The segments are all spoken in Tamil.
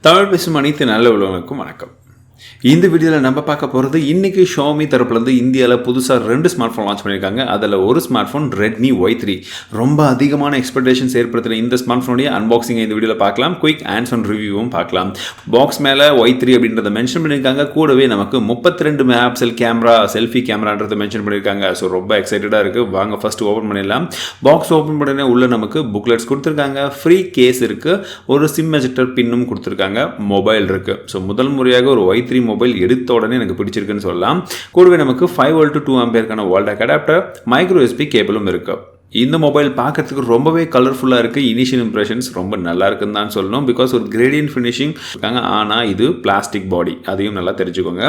தமிழ் பேசும் அனைத்து நல்ல உள்ளவங்களுக்கும் வணக்கம். இந்த வீடியோவில் நம்ம பார்க்க போகிறது இன்றைக்கி ஷாமி தரப்புலேருந்து இந்தியாவில் புதுசாக 2 ஸ்மார்ட் ஃபோன் லான்ச் பண்ணியிருக்காங்க. அதில் ஒரு ஸ்மார்ட் ஃபோன் Redmi Y3. ரொம்ப அதிகமான எக்ஸ்பெக்டேஷன்ஸ் ஏற்படுத்துகிற இந்த ஸ்மார்ட் ஃபோனுடைய அன்பாக்சிங்கை இந்த வீடியோவில் பார்க்கலாம். குயிக் HandsOn ரிவ்யூவும் பார்க்கலாம். பாக்ஸ் மேலே Y3 அப்படின்றத மென்ஷன் பண்ணியிருக்காங்க. கூடவே நமக்கு 32 MP கேமரா செல்ஃபி கேமரான்றதை மென்ஷன் பண்ணியிருக்காங்க. ஸோ ரொம்ப எக்ஸைட்டடாக இருக்குது. வாங்க ஃபஸ்ட்டு ஓப்பன் பண்ணிடலாம். பாக்ஸ் ஓப்பன் பண்ணி உள்ள நமக்கு புக்லெட்ஸ் கொடுத்துருக்காங்க. ஃப்ரீ கேஸ் இருக்குது. ஒரு சிம் எஜெக்டர் பின்னும் கொடுத்துருக்காங்க. மொபைல் இருக்குது. ஸோ முதல் முறையாக ஒரு Y3 மொபைல் எடுத்த உடனே எனக்கு பிடிச்சிருக்குன்னு சொல்லலாம். கூடவே நமக்கு 5V to 2A வால்டாக் அடாப்டர், மைக்ரோ USB கேபிளும் இருக்கு. இந்த மொபைல் பார்க்கறதுக்கு ரொம்பவே கலர்ஃபுல்லாக இருக்குது. இனிஷியல் இம்ப்ரெஷன்ஸ் ரொம்ப நல்லா இருக்குன்னு தான் சொல்லணும். பிகாஸ் ஒரு கிரேடியன்ட் ஃபினிஷிங் இருக்காங்க. ஆனால் இது பிளாஸ்டிக் பாடி, அதையும் நல்லா தெரிஞ்சுக்கோங்க.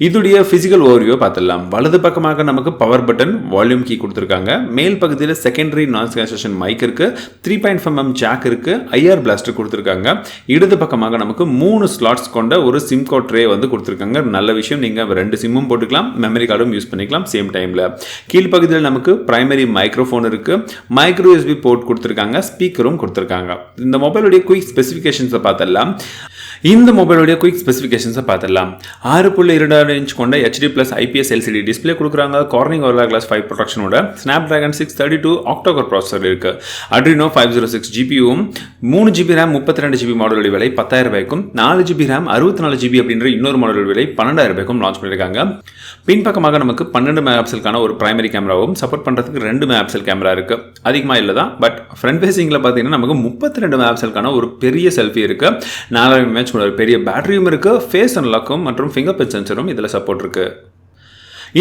இதோடைய ஃபிசிக்கல் ஓவர்வியூ பார்த்துடலாம். வலது பக்கமாக நமக்கு பவர் பட்டன், வால்யூம் கீ கொடுத்துருக்காங்க. மேல் பகுதியில் செகண்டரி நாய்ஸ் கேன்சலேஷன் மைக் இருக்குது. 3.5mm ஜாக் இருக்குது. IR பிளாஸ்டர் கொடுத்துருக்காங்க. இடது பக்கமாக நமக்கு 3 ஸ்லாட்ஸ் கொண்ட ஒரு சிம் கார்டு ட்ரே வந்து கொடுத்துருக்காங்க. நல்ல விஷயம். நீங்கள் 2 சிம்மும் போட்டுக்கலாம், மெமரி கார்டும் யூஸ் பண்ணிக்கலாம் சேம் டைமில். கீழ்ப்பகுதியில் நமக்கு பிரைமரி மைக்ரோஃபோன் இருக்குது. மைக்ரோ USB போர்ட் கொடுத்துருக்காங்க. ஸ்பீக்கரும் கொடுத்துருக்காங்க. இந்த மொபைலுடைய குயிக் ஸ்பெசிஃபிகேஷன்ஸை பார்த்துடலாம். 6.2 இன்ச் கொண்ட HD+ IPS LCD டிஸ்பிளே கொடுக்குறாங்க. கார்னிங் ஒர்லா கிளாஸ் 5 ப்ரொடக்ஷனோட Snapdragon 632 ஆக்டோகோர் ப்ராசஸர் இருக்கு. Adreno 506 GPUவும் 3GB RAM 32GB மாடலோட விலை 10,000 ரூபாய்க்கும் 4GB RAM 64GB அப்படின்ற இன்னொரு மாடலோட விலை 12,000 ரூபாய்க்கும் லான்ச் பண்ணியிருக்காங்க. பின்பக்கமாக நமக்கு 12 MP ஒரு பிரைமரி கேமராவும் சப்போர்ட் பண்ணுறதுக்கு 2 MP கேமரா இருக்கு. அதிகமாக இல்லை தான், பட் ஃப்ரண்ட் ஃபேசிங்கில் பார்த்தீங்கன்னா நமக்கு 32 MP ஒரு பெரிய செல்ஃபி இருக்கு. 4000 mAh ஒரு பெரிய பேட்டரியும் இருக்கு. ஃபேஸ் அன்லாக்கும் மற்றும் ஃபிங்கர் பிரிண்ட் சென்சரும் இதில் சப்போர்ட் இருக்கு.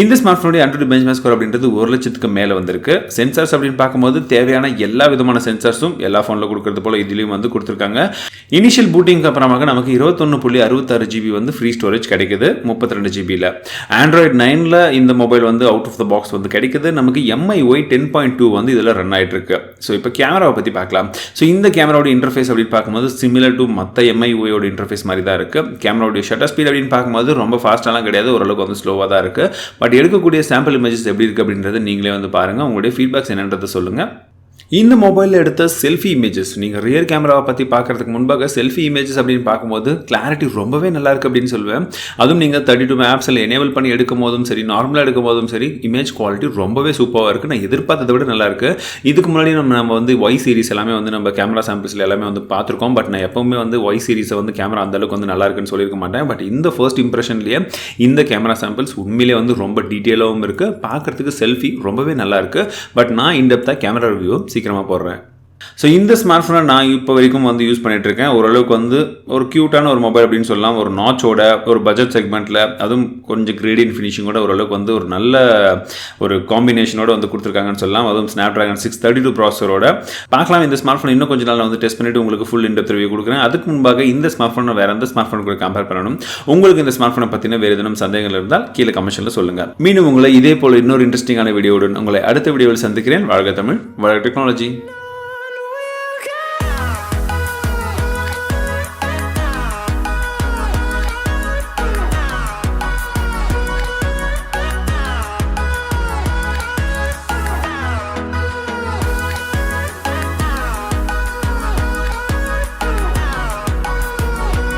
இந்த ஸ்மார்ட் ஃபோனுடைய AnTuTu பெஞ்ச்மார்க் ஸ்கோர் அப்படின்றது 1,00,000க்கு மேலே வந்திருக்கு. சென்சார்ஸ் அப்படின்னு பார்க்கும்போது தேவையான எல்லா விதமான சென்சார்ஸும் எல்லா ஃபோனில் கொடுக்கறது போல இதுலேயும் வந்து கொடுத்துருக்காங்க. இனிஷியல் பூட்டிங்க்கு அப்புறமாக நமக்கு 21.66GB வந்து ஃப்ரீ ஸ்டோரேஜ் கிடைக்குது 32GBயில். Android 9ல் இந்த மொபைல் வந்து அவுட் ஆஃப் த பாக்ஸ் வந்து கிடைக்குது. நமக்கு MIUI 10.2 வந்து இதில் ரன் ஆகிட்டு இருக்கு. ஸோ இப்போ கேமராவை பற்றி பார்க்கலாம். ஸோ இந்த கேமராவோட இன்டர்ஃபேஸ் அப்படின்னு பார்க்கும்போது சிமிலர் டு மற்ற MIUI இன்டர்ஃபேஸ் மாதிரி தான் இருக்குது. கேமராவுடைய ஷட்டர் ஸ்பீட் அப்படின்னு பார்க்கும்போது ரொம்ப ஃபாஸ்ட்டாலாம் கிடையாது, ஓரளவுக்கு வந்து ஸ்லோவாக தான் இருக்குது. பட் எடுக்கக்கூடிய சாம்பிள் இமேஜஸ் எப்படி இருக்குது அப்படின்றத நீங்களே வந்து பாருங்கள். உங்களுடைய ஃபீட்பேக்ஸ் என்னன்றதை சொல்லுங்கள். இந்த மொபைலில் எடுத்த செல்ஃபி இமேஜஸ், நீங்கள் ரியர் கேமராவை பற்றி பார்க்குறதுக்கு முன்பாக செல்ஃபி இமேஜஸ் அப்படின்னு பார்க்கும்போது கிளாரிட்டி ரொம்பவே நல்லா இருக்குது அப்படின்னு சொல்லுவேன். அதுவும் நீங்கள் 32 MP எனேபிள் பண்ணி எடுக்கும் போதும் சரி, நார்மலாக எடுக்கும் போதும் சரி, இமேஜ் குவாலிட்டி ரொம்பவே சூப்பராக இருக்குது. நான் எதிர்பார்த்ததை விட நல்லா இருக்குது. இதுக்கு முன்னாடி நம்ம வந்து Y சீரிஸ் எல்லாமே வந்து நம்ம கேமரா சாம்பிள்ஸில் எல்லாமே வந்து பார்த்துருக்கோம். பட் நான் எப்போவுமே வந்து Y சீரிஸை வந்து கேமரா அந்தளவுக்கு வந்து நல்லா இருக்குன்னு சொல்லியிருக்க மாட்டேன். பட் இந்த ஃபர்ஸ்ட் இம்ப்ரெஷன்லேயே இந்த கேமரா சாம்பிள்ஸ் உண்மையிலே வந்து ரொம்ப டீட்டெயிலாகவும் இருக்குது. பார்க்குறதுக்கு செல்ஃபி ரொம்பவே நல்லா இருக்குது. பட் நான் இன்டெப்த்தாக கேமரா ரிவ்யூ சீக்கிரமாக போடுறேன். ஸோ இந்த ஸ்மார்ட் ஃபோனை நான் இப்போ வரைக்கும் வந்து யூஸ் பண்ணிகிட்ருக்கேன். ஓரளவுக்கு வந்து ஒரு க்யூட்டான ஒரு மொபைல் அப்படின்னு சொல்லலாம். ஒரு நாச்சோட ஒரு பட்ஜெட் செக்மெண்ட்டில், அதுவும் கொஞ்சம் கிரேடியன்ட் ஃபினிஷிங்கோட ஓரளவுக்கு வந்து ஒரு நல்ல ஒரு காம்பினேஷனோட வந்து கொடுத்துருக்காங்கன்னு சொல்லலாம். அதுவும் Snapdragon 632 ப்ராசஸரோட பார்க்கலாம். இந்த ஸ்மார்ட் ஃபோன் இன்னும் கொஞ்சம் நாள் வந்து டெஸ்ட் பண்ணிவிட்டு உங்களுக்கு ஃபுல் இன்டெப்த் ரிவ்யூ கொடுக்குறேன். அதுக்கு முன்பாக இந்த ஸ்மார்ட் ஃபோனை வேறு எந்த ஸ்மார்ட் ஃபோன் கூட கம்பேர் பண்ணணும். உங்களுக்கு இந்த ஸ்மார்ட் ஃபோனை பற்றின வேறு எதுவும் சந்தேகங்கள் இருந்தால் கீழே கமெண்ட்ஸில் சொல்லுங்கள். மீண்டும் உங்களை இதே போல் இன்னொரு இன்ட்ரெஸ்டிங்கான வீடியோவுடன் உங்களை அடுத்த வீடியோவில் சந்திக்கிறேன். வாழ்க தமிழ், வாழ்க டெக்னாலஜி.